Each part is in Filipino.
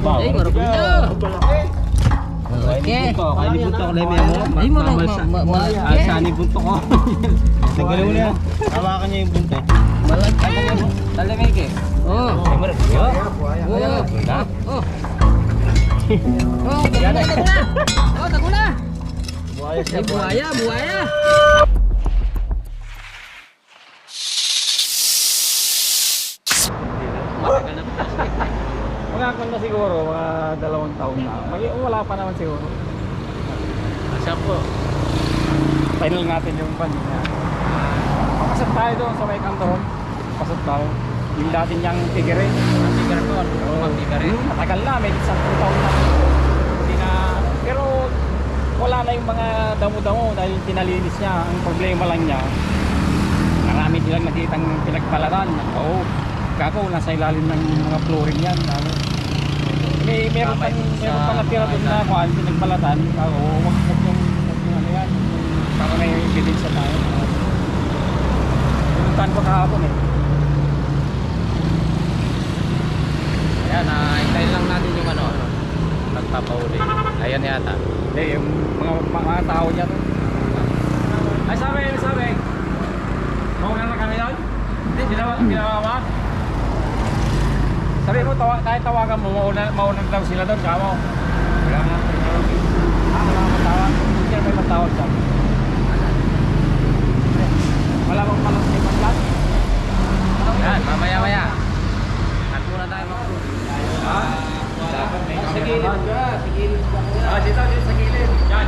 Ay, marupnya. Oke. Kain buntok ko leme mo. Ay, malaki. Sani buntok ko. Nagalaw na. Hawakan niya yung buntok. Malaki. Dali Mike. Oh. Ay, marupnya. Oh. Oh, tago na. Oh, tago na. Buhaya siya. Ay, buaya. Mga kwan na siguro, mga 2 taon na. Wala pa naman siguro. Siya po. Final natin yung pan niya. Papasok tayo doon sa may kanton. Pasok tayo. Yung dati niyang tigre. Tigre po, tigre. Matagal na, may 10 taon na. Hindi na, pero wala na yung mga damo-damo dahil pinalinis niya. Ang problema lang niya, marami silang nakitang pinagpalatan. Oo. Kako, nasa ilalim ng mga flooring yan. Meron pa natira doon na kuhan, pinagbalatan. Kako, wag yung ano yan. Kako may ebidensya tayo. Pinuntahan ko kahapon eh. Ayan, hintayin lang natin yung ano, nagpapahuli. Ayan yata. Hindi, yung mga tao niya doon. Ay, sabi. Mauna na kami doon? Hindi, ginawa ba? Sabi mo, kahit tawagan mo, mauna daw sila doon, kamo. Wala nga. Wala nga matawag. Hindi na may matawag siya. Wala bang palang may matawag? Ayan, mamaya. At muna tayo makapuli. Ha? Sa gilid ka, sa gilid ka. Dito sa gilid. Yan.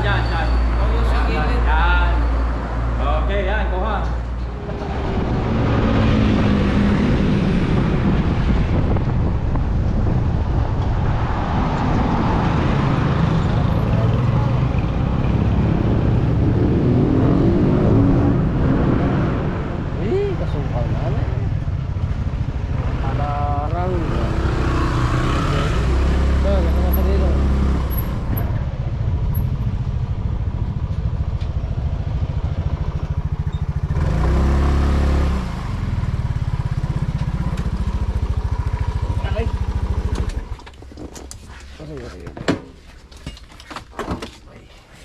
Sa gilid. Yan. Okay, yan, kuha. Kasukal na. Alarang. Sa dito.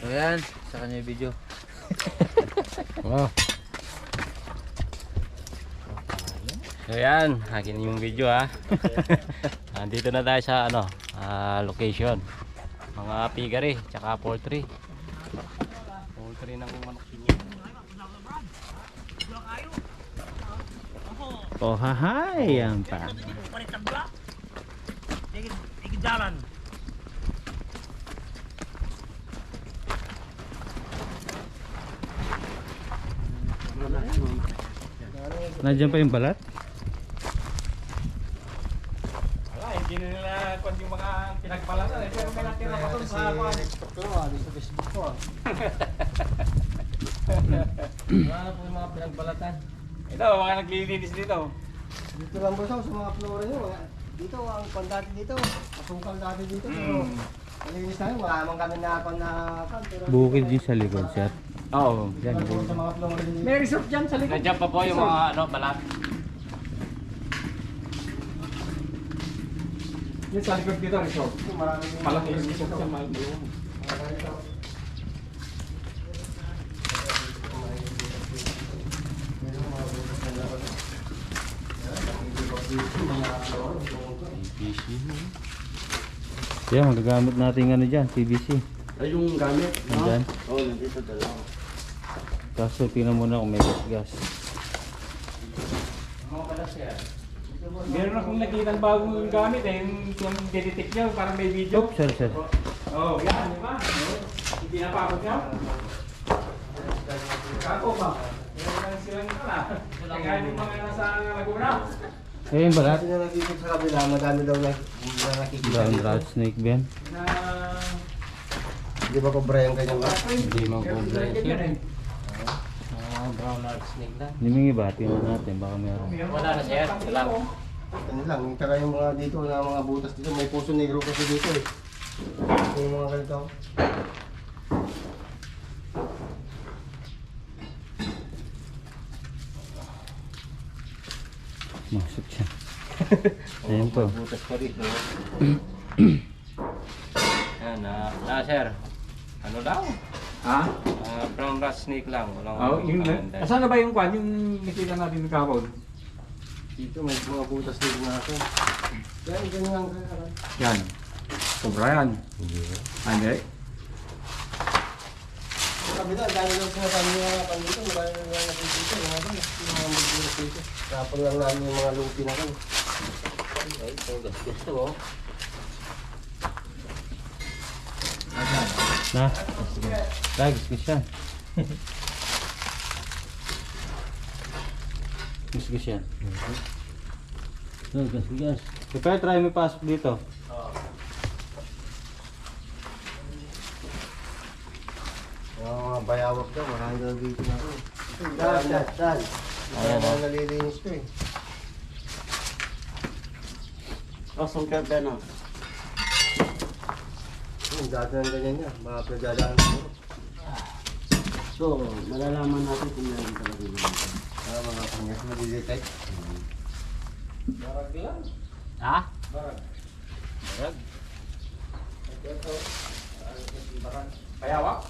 So yan, sa kanya yung video. Wow. So yan, akin yung video ha. Andito na tayo sa location. Mga piggery, tsaka poultry. Poultry ng manok niya. Oh, hahay, yan pa. Nandiyan pa yung balat? Wala, hindi na nila kung yung mga pinagbalatan eh. Pero may natira pa doon sa mga Sa Facebook ko. Wala po yung mga pinagbalatan. ito, mga naglilinis dito. Dito lang po sa mga flora nyo. Dito, ang pan dati dito. Pasungkal dati dito. Pero malinis na yun. Wala naman kami na pero Bukid yung sa likod, sir. Oo, yan. sa mga flora nyo. May resort dyan sa likod. Nandiyan pa po yung mga balat. Yung sa likod dito, resort. Maraming Malaki yung resort sa maluwang. Yan, magagamit natin ano dyan, PVC. Ay, yung gamit. Nandyan. Oo, nandito dalawa. Kaso tingnan muna kung may gas. Meron akong nakita ng bagong gamit eh, yung detect niya, parang may video. Oops, sir. Oh, yan, di ba? Hindi na pa ako niya. Kako ba? Meron silang ito na. Kaya yung mga nasa Laguna. Eh, yung balat? Kasi na nakikita sa kabila, madami daw na nakikita Brown dito. rat snake ba yan? Na... Di ba kobra yung kanyang rat? Hindi man cobra yan. brown rat snake na. Hindi may iba, tingnan natin, baka meron. Wala na sir, wala. Ano lang, tsaka yung mga dito na mga butas dito, may puso negro kasi dito eh. Ito yung mga ganito. Masuk siya. Ayan po. Butas pa rin. Yan, sir. Ano daw? Ha? Brown rat snake lang. Walang Asan na ba yung kwan? Yung nakita natin ng kahapon? Dito may mga butas dito na ako. Yan, ganyan lang. Yan. Sobra yan. Hindi. Sabi na, dahil lang sinasabi niya pang dito, marami na lang natin dito. Yung mga magbulas dito. Tapon lang namin yung mga lupi na kan. Ay, ito gusto oh. Na? Guys, yan. Gus yan. Gus. Prepare, try mo pasok dito. Yung mga bayawak daw, marami daw dito na ako. Dal. Ayan na nalilinis ko eh. Rosong kaya na. Dati ng ganyan niya, mga pagdadaan ko. So, malalaman natin kung meron talaga yun. Mga kanyas madidetect. Barag lang. Ha? Barag. Barag. Bayawak?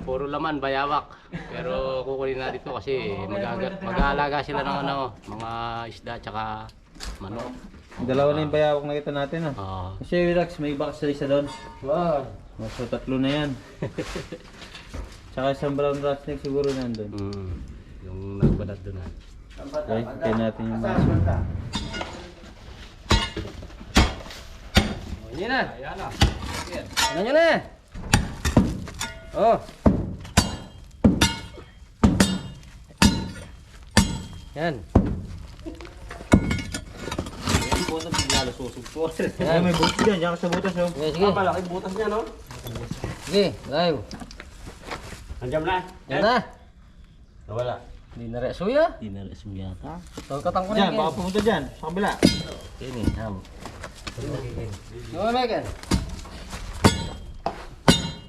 Puro laman, bayawak. Pero kukunin na dito kasi mag-aalaga sila ng mga isda tsaka manok. Dalawa na yung bayawak na kita natin ah. Oo. Kasi relax, may box sa isa doon. Wow! So, 3 na yan. Tsaka isang brown rat snake siguro nandun. Yung nagbalat doon ha. Okay, kaya natin yung mga. Yan na. Ayan na. Ano nyo na? Oh. Yan. Ay, may butas dyan, dyan ka sa butas oh. Sige, sige. Malaki butas niya, no? Sige, live. Andiyan na. Yan na. Nawala. Hindi na resuya. Hindi na resume yata. Tawag ko na Dyan, baka pumunta dyan, sa kabila. Ini, ham. Ano Megan?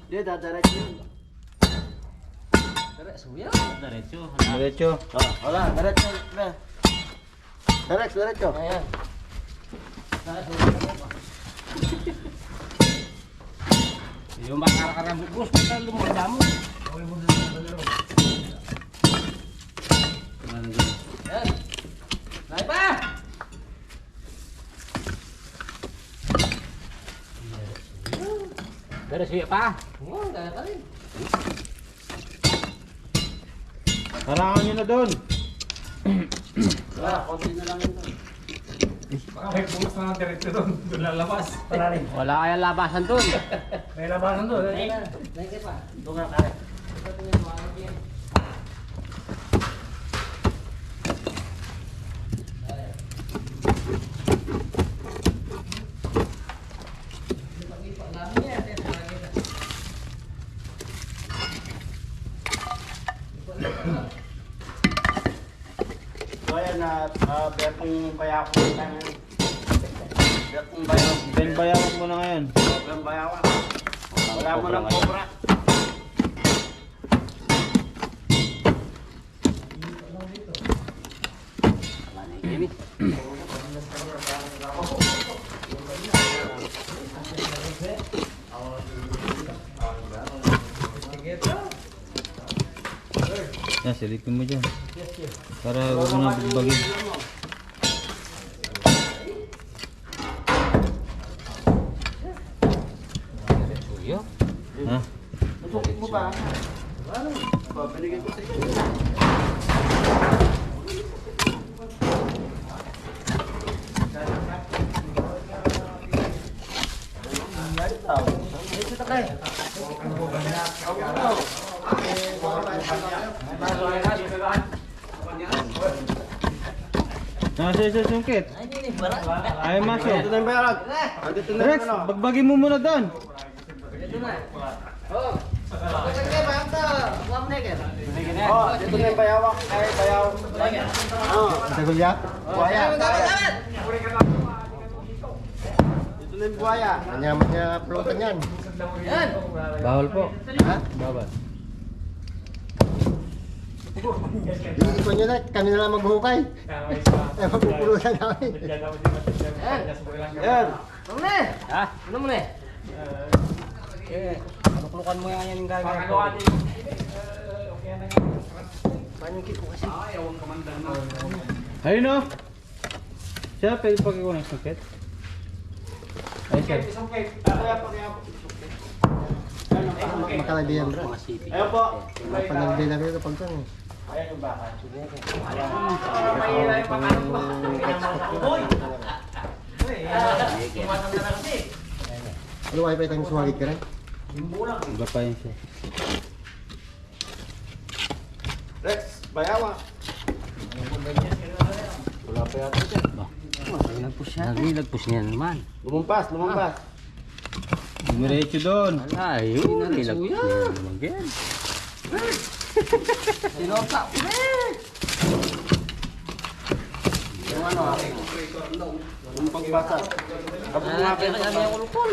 Dia dadarat yun. Resuya. Diretso. Wala, darat yun. Darat yun. Ayan. Yung bakar-karang bubus, kita lumang damo. Yan. Naik pa! Beres ya pa? Oh, gaya ka rin. Harangan nyo na doon. Wala, konti na lang yun. Baka may bumas na ng diretso doon. Doon lalabas. Wala kaya labasan dun. May labasan doon. Naik pa. Doon nga kare. So ayan na, Bertong Bayawak. Bertong Bayawak. Ben bayawak mo na ngayon. Bertong Bayawak. Wala mo ng cobra. Ini. Yan, silipin mo dyan. Para huwag mo na bagin. Resuya. Ha? Masukit mo ba? Ano? Binigyan ko sa iyo. Nasa isa sungkit. Ay, masok. Ito na yung bayarag. Dito na Rex, yung ano. bagbagin mo muna doon. Oh, dito na yung bayawak. Ay, bayawak. Oh, Sa gulya? buhaya. Dito na yung buhaya. Manyaman niya floatan yan. Bawal po. Ha? Bawal. Iikon nyo na, kami na lang maghukay. Eh, magpupulutan namin. Yan. Ha? Ano mo na? Luklukan mo yan yung gagawin ko. Ayun o. Siya, pwede pag ikaw ng sungkit. Ay, sir. Makalabihan bro. Ayun po. Panagbihan namin ito pag ito. Ano wifi tayong sumagit ka rin? Iba pa yun siya. Rex, bayawa. Wala pa yata siya. Nagpush niya naman. Lumumpas, lumumpas. Dumiretso doon. Wala, yun. Nilagpush niya naman. Ganyan. Sinota. Yung ano, yung pagbasa. Kapag kumapit ko sa ulkol.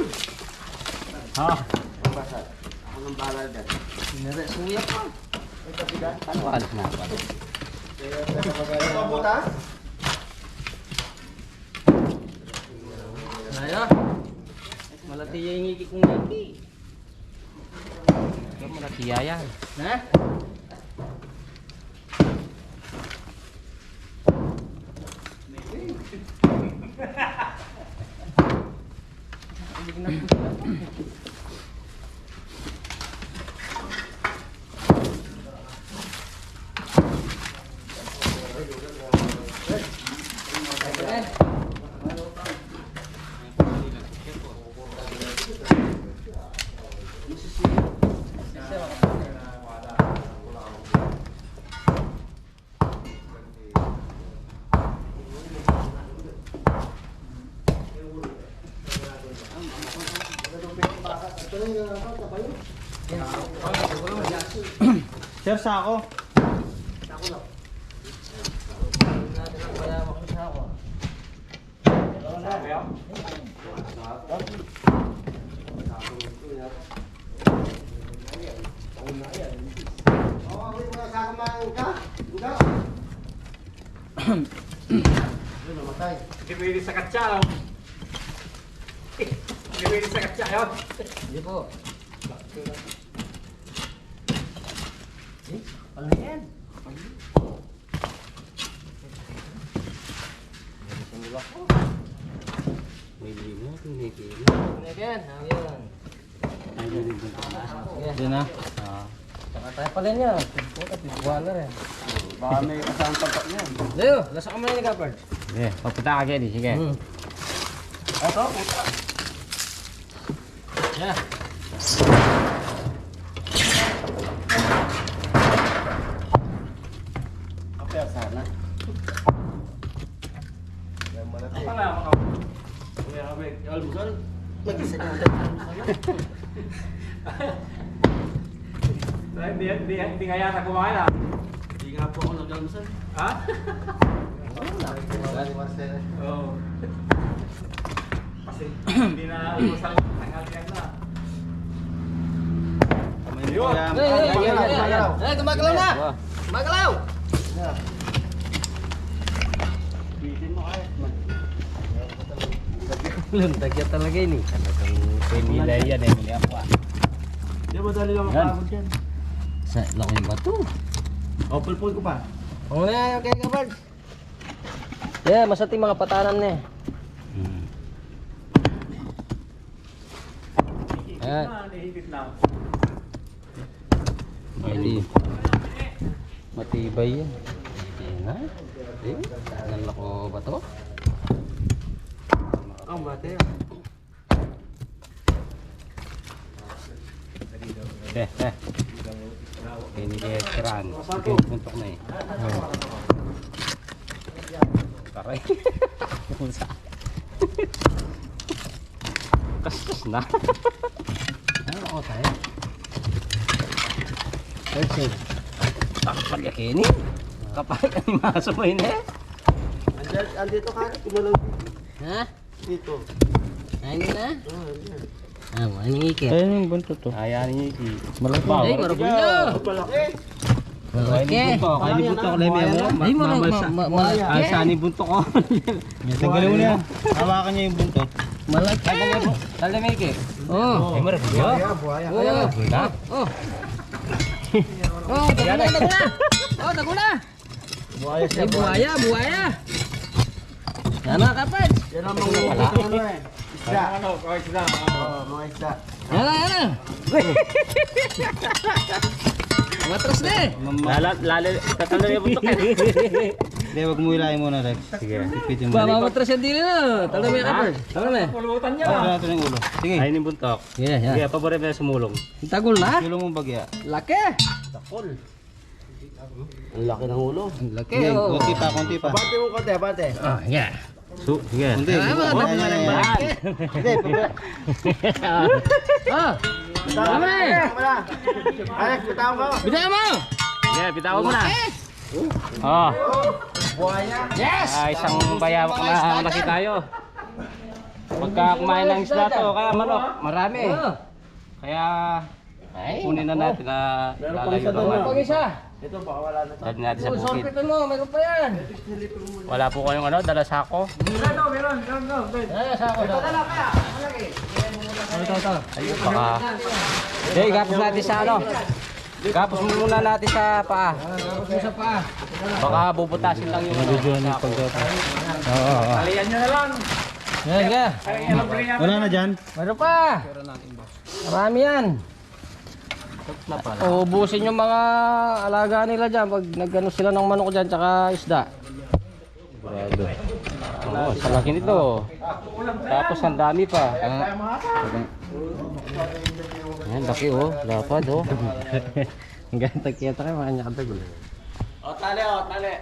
Ha? Pagbasa. Ako nang bahala dyan. Suya pa. Ano alas na ako? Ito butas? Ayo. Malati yung ngiki kong ngiki. Ito malati yan. Ha? Sir, sako. Hindi pwede sa katsa. Hindi pwede sa katsa yun. Hindi po. Ano yan? May limo, may limo. Ano yan? Diyan na. Saka tayo pala niya. Puta, piguan na rin. Baka may kasama tapak niya. Leo, nasa ka muna ni Gapard. Sige, papunta ka Kenny. Sige. Ito, puta. Yeah. Kapya sana. Mag-isa ka. Hindi nga yata kumain ah. Hindi nga po ako nag-almusal. Ha? Wala ni Marcelo. Oo. Kasi hindi na umusal tanghalian na. Yun. Gumagalaw na! Gumagalaw! Lundag yan talaga yun eh. Talagang pinilay yan eh. Muli ako ah. Hindi mo dali lang makakagod yan. Sa laking bato. O, pulpul ko pa. Oo na, okay Gapard. Yeah, masating mga patanan na eh. Ayan. Nahihigit na. Matibay yan. Ayan na. Nalako ba to? Ang bate. Ini dia keran. Untuk na eh. Taray. Pusa. Kastos na. Ano ako tayo? Kasi takpan ya kini. Kapag ang maso mo yun eh. Andito ka, kumalaw Ha? dito. Ayun na. Ano ikit? Ayun yung buntot to. Ayan ni Iki. Malaki. Ay, marabulya. Malaki. Kainin buntok. Kainin buntok. Ay, Ay, saan yung buntok ko? Tanggalin mo na yan. Hawakan niya yung buntot. Malaki. Tala may ke. Oh. Ay, marami yun. Buhaya. Oh. Oh. Oh, daguna. Oh, daguna. Buhaya siya. Ay, buhaya. Yan mga kapad. Yan ang mga ano eh. Isda. Isda. Oo, mga isda. Yan. Matras na eh. Tatalo yung buntok eh. Hindi, wag mo ilayin muna, Rex. Sige. Ipitin mo. Matras yan din na. Talo mo yung kapad. Talo mo eh. Pulutan niya. Pagka natin yung ulo. Sige. Ayun yung buntok. Yeah, yeah. Sige, paborito na sumulong. Tagol na? Ulo mong bagya. Laki. Ang laki ng ulo. Laki Sige, oh. konti pa. Bate mo konti, bate. Ah, yeah. Sige. Hindi. Ay, mga Ayan, dagdag ayan, na ayan. Hindi, Ah. Tama na eh. Alex, bitaw ka. Bitaw mo. Sige, bitawan mo na. Oh. Buhaya. Yes. Isang bayawak na laki tayo. Pagka kumain ng isda to, kaya manok, marami. Kaya kunin na natin na lalayo naman. Pag isa. Ito baka wala na. Dali natin sa bukid. Sorpitan mo, mayroon pa yan. Wala po kayong ano, dala sako. Ay, sako daw. Ito. Ayun, baka. Hey, gapos natin sa ano. Gapos muna natin sa paa. Isa pa. Baka bubutasin lang yung sako. Talian nyo na lang. Yan. Wala na dyan. Mayroon pa. Marami yan. Ubusin yung mga alaga nila dyan pag nagano sila ng manok dyan tsaka isda. Oo, sa laki nito. Tapos ang dami pa. Yan, laki oh. Lapad oh. Ang ganda kita kayo mga nyakatag. O, tali, o, tali.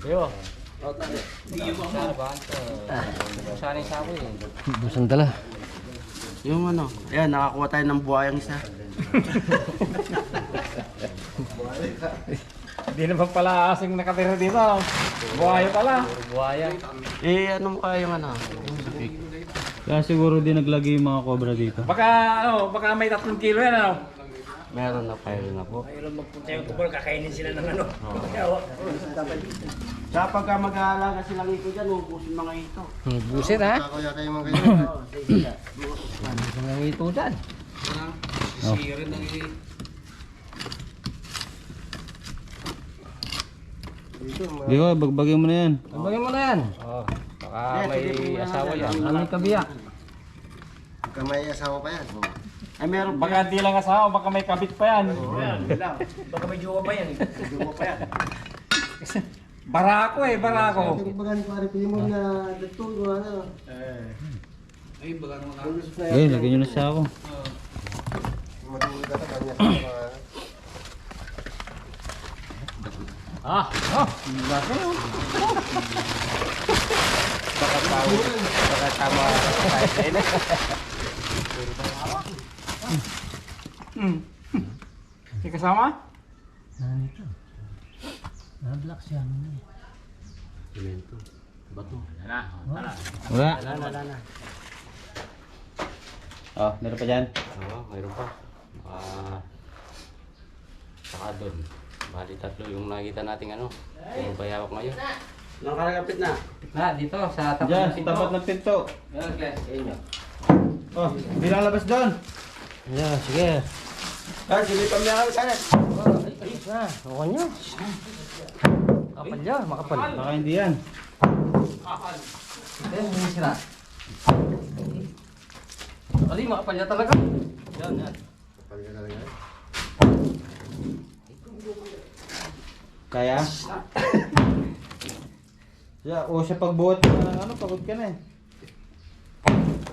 Ayo. O, tali. Saan yung sako eh? Busan dala. Yung ano, ayan, nakakuha tayo ng buhayang isa. Hindi naman pala asing nakatira dito. Buhaya pala. Buhaya. Eh, ano mo kaya yung ano? Kaya siguro din naglagay yung mga cobra dito. Baka may 3 kilo yan ano. Meron na kayo na po. Sa pagka mag-aalaga silang ito dyan, ubusin mga ito. Busit ha? Ako yata yung mga ganyan. Ang ito dyan. Di ba, bagbagyan mo na yan. Bagay mo na yan. Oh, baka may asawa yan. Ang kabiyak. Pagka may asawa pa yan. Ay, meron pa. Baka di lang asawa, baka may kabit pa yan. Baka may jowa pa yan. Jowa pa yan. Barako eh, barako. Baga ni pare mo na dito, ano. Eh, lagyan nyo na siya ako. Matulog ka kanya. Baka tama tayo na. May kasama? Wala. Oh, meron pa dyan. Oo, mayroon pa. Saka doon. Bali 3 yung nakita nating ano. Yung bayawak ngayon. Nakalagapit na. Na, dito sa tapat Dyan, ng sa pinto. tapat ng pinto. Ayan, guys. Oh, bilang labas doon. Yeah, sige. Ay, silipan niya kami kanan. Ako nyo. Makapal yan, makapal. Baka hindi yan. Hindi sila. Ali, makapal yan talaga. Yan. Kaya? Siya pagbuhat ano, pagod ka na eh.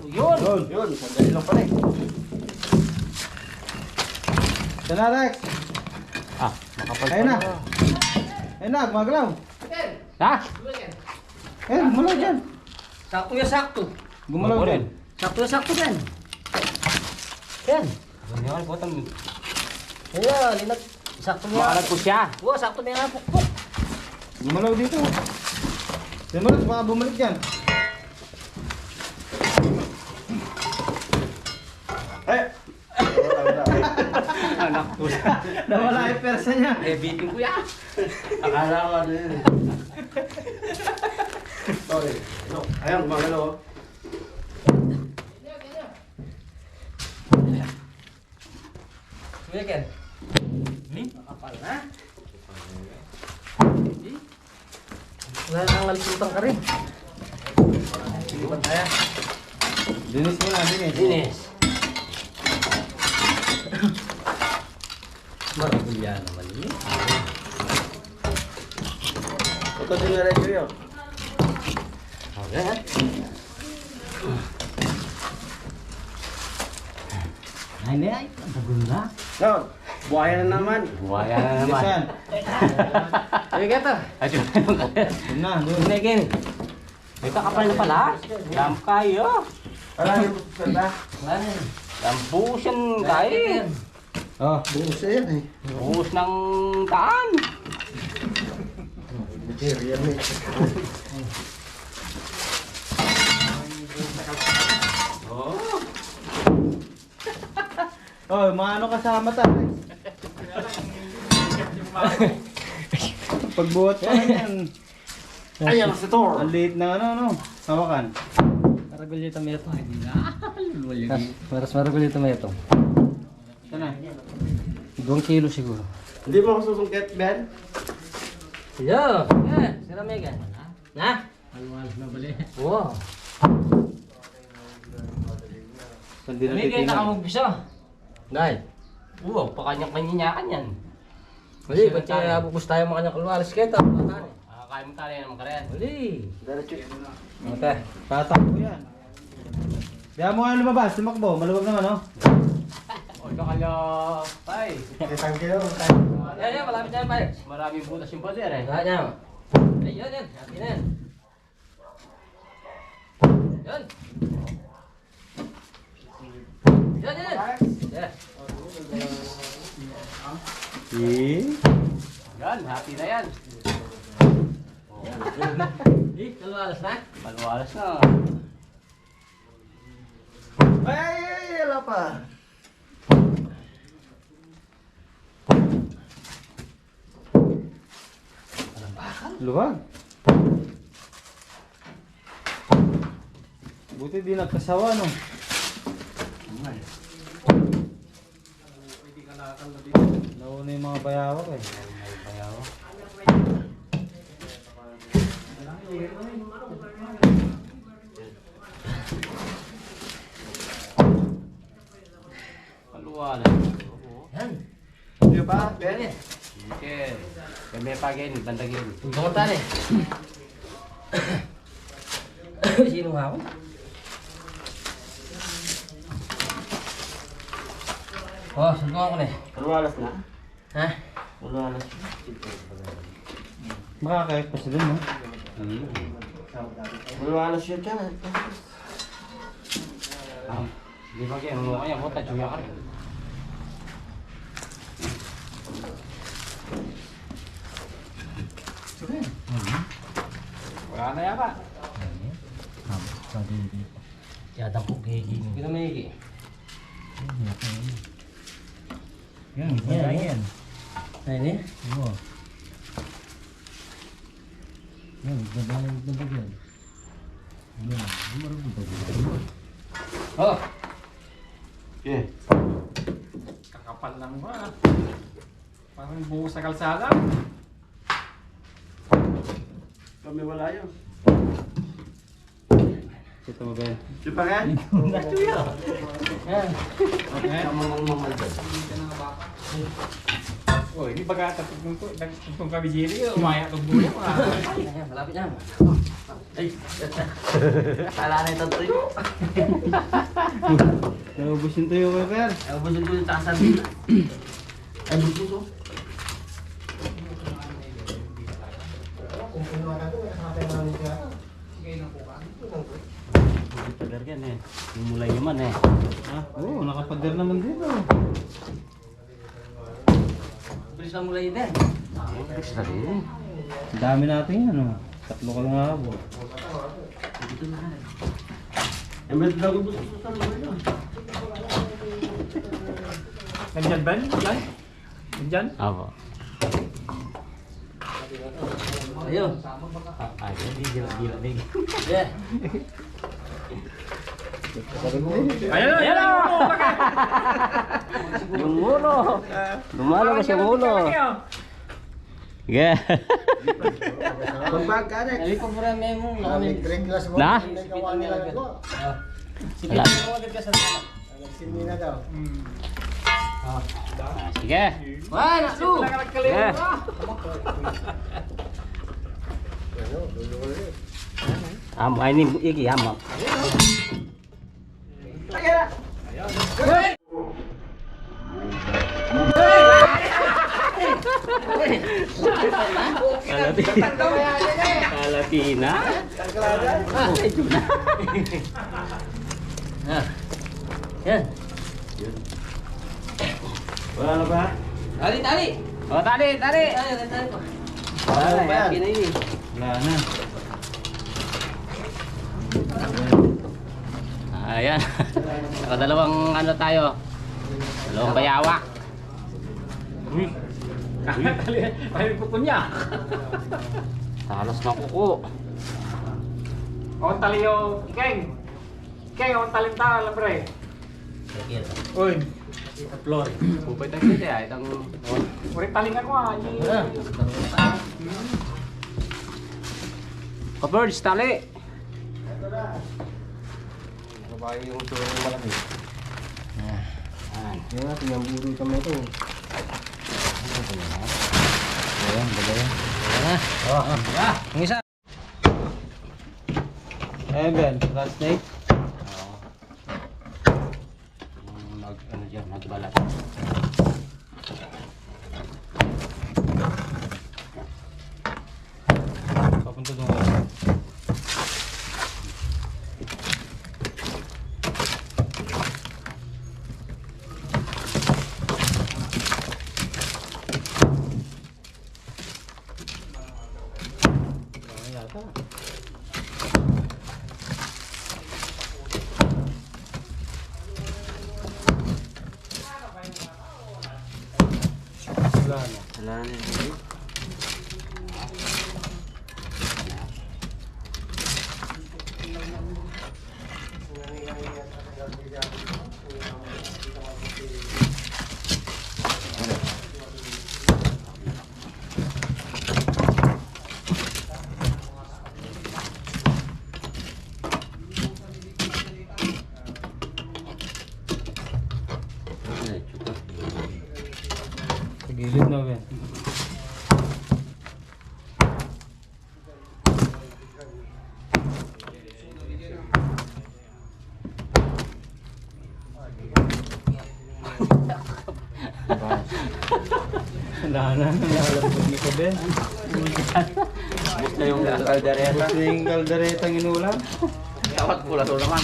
Yun. Yun, sandali lang pala eh. Yan na, Rex. Makapal Ayun na. Ayun na, gumagalaw. Ha? Eh, gumalaw dyan. Sakto yan, sakto. Gumalaw dyan. Sakto yan. Yan. Ano yan, bottom. Yan, linag. Sakto niya. Makalag ko siya. Oo, sakto niya nga pukpuk. Gumalaw dito. Yan mo, baka bumalik dyan. Eh! Anak ko. Nawala yung persa niya. Eh, bitin ko yan. Akala ko ano yun. Sorry. No, ayan, gumagalaw. Kuya Ken. Nakapal na. Wala nang alisutan ka rin. Sige ba tayo? Dinis mo na, dinis. Dinis. Maragulya naman yun. Ito din na rin yun. Okay. Ay, ay. Tagol na. No, buhaya na naman. Buhaya na naman. Dinisan. Kuya Ken. Ayun na yung kaya. Yun na, doon. Hindi, Ken. May kakapal na pala. Dam kayo. Wala yung sanda. Dampusan kayo. Oh, Bukas yan eh. Buhos ng taan. Material eh. Oh. oh, maano ka sa mata. Pagbuhat pa lang yan. Ayan, si Thor. Ang liit na ano. Hawakan. Maragulita mo ito. Maras maragulita mo ito. Ito na. 2 kilo siguro. Hindi mo ako susungkit, Ben? Yo! Sira Megan. Na? Maluwalas na bali. Wow. Hindi na May kaya titingnan. nakamugbisa. Dahil. Oo, pakanyak-kanyanyakan yan. Wali, ba't siya bubus tayo mga kanyang kalwaris kita? Kaya mo tali naman ka rin. Wali. Diretso. Okay. Tatakbo yan. Kaya mo nga lumabas, tumakbo. Maluwag naman, oh. O, ito kayo, tay. Isang kilo. Yan, malapit na yan, pare. Maraming butas yung pader eh. Lahat niya. Ay, yan. Happy na yan. Yan. Yan. Yeah. Yan, happy na yan. Di, kalwalas na. Maluwalas na. Ay, wala pa. Luwag. Buti di nagkasawa, no? Nauna yung mga bayawak eh. Maluwalas. Yan. Di ba, Ben? Okay. Kami pagin, bandagin. Ikaw tali. Sino nga ako? Oh, sunod ako na eh. Maluwalas na. Ha? Maluwalas. Makakayot pa sila, no? Maluwalas yun dyan. Di ba kaya, ano kaya, buta, chuya ka rin. Wala na yata. Yata po gigi. Kita may gigi. Yan. Ay ni? Oo. Yan, dabang yan. Oh, Yeah. Kakapal lang ba? Parang buhos sa kalsada. Kami wala yun. Ito mo, Ben. Di pa nga? yan. Oh, hindi baga tugtong kami jili, umaya tong bulo. Ayan, malapit yan. Ay. Kala na ito tuyo. Naubos yung tuyo ko, Ben. Ay, busin ko yung tasan dito. Ay, busin ko. Pader yan eh. Yung mulay naman eh. Ha? Oo, nakapader naman dito. Bilis lang mula yun din. Bilis na rin. Ang dami natin yan, oh. 3 ka lang ako. Ay, may lago busin ko sa lugar yun. Nandyan ba? Yan? Nandyan? Apo. Ayun. Ay, hindi gila-gila big. Yeah. Ayan, ayan, Yung ulo. Lumalabas yung ulo. Yeah. Magbag ka rin. Nali ko mura may mong May drink glass mo. Na? May gawa nila ito. Sige, Wala. ako agad ka sa sana. Nagsimni na daw. Sige. 1, 2. Sige. Ay ni iki amam. Kalatina. Yan. Wala na ba? Tali, tali. Oh, tali, tali. Tali, tali ko. Wala na yan. Wala na. Ayan. Nakadalawang ano tayo. Dalawang bayawak. Uy. Ay, kuko niya. Talos na kuko. On tali yo, Keng. Keng, on talin ta, alam bre. Uy. Flor. Pupay tayo dito ay itang Uri taling ako ah. Kabirds, tali. Babae yung tuloy ng malaki. Yan natin yung buro kami ito. Ayan, dalawa. Ayan. Oh, ang isa. Ayan Ben, rat snake. Ano dyan, nagbalat. Papunta doon. Wala na. Sa gilid na Ben. Wala na, nalalapot ni ko Ben. Gusto yung kaldereta. Gusto yung kalderetang inulam. Dapat pula to naman.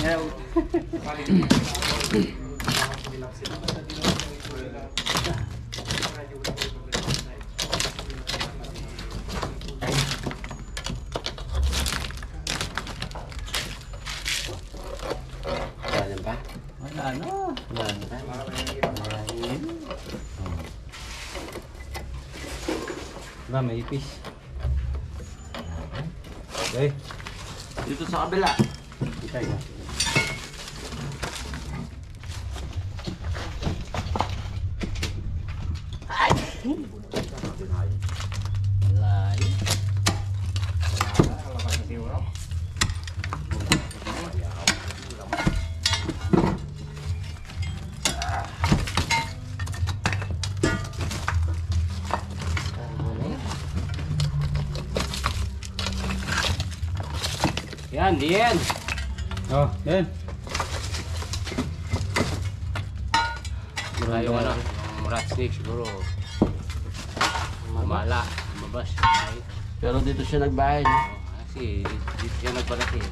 Wala pa? Wala na. Wala pa. Wala, may ipis. Okay. Dito sa kabila. Kita yun. Alay. Yan, diyan. Oh, Ben. Mura yung ano, yung rat snake siguro. Lumala, lumabas. Pero dito siya nagbahay, no? Kasi dito siya nagbalat eh.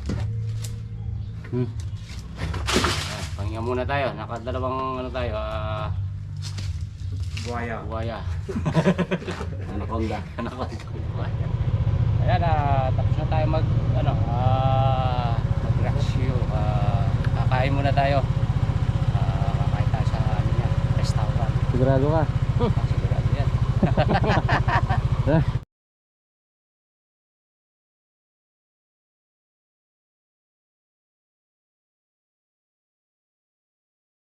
Pahinga muna tayo, nakadalawang ano tayo, Buhaya. buhaya. Anaconda. Anaconda. Buhaya. Ayan, tapos na tayo mag-rescue. Kakain muna tayo. Kakain tayo sa ano niya, restaurant. Sigurado ka? Sigurado yan.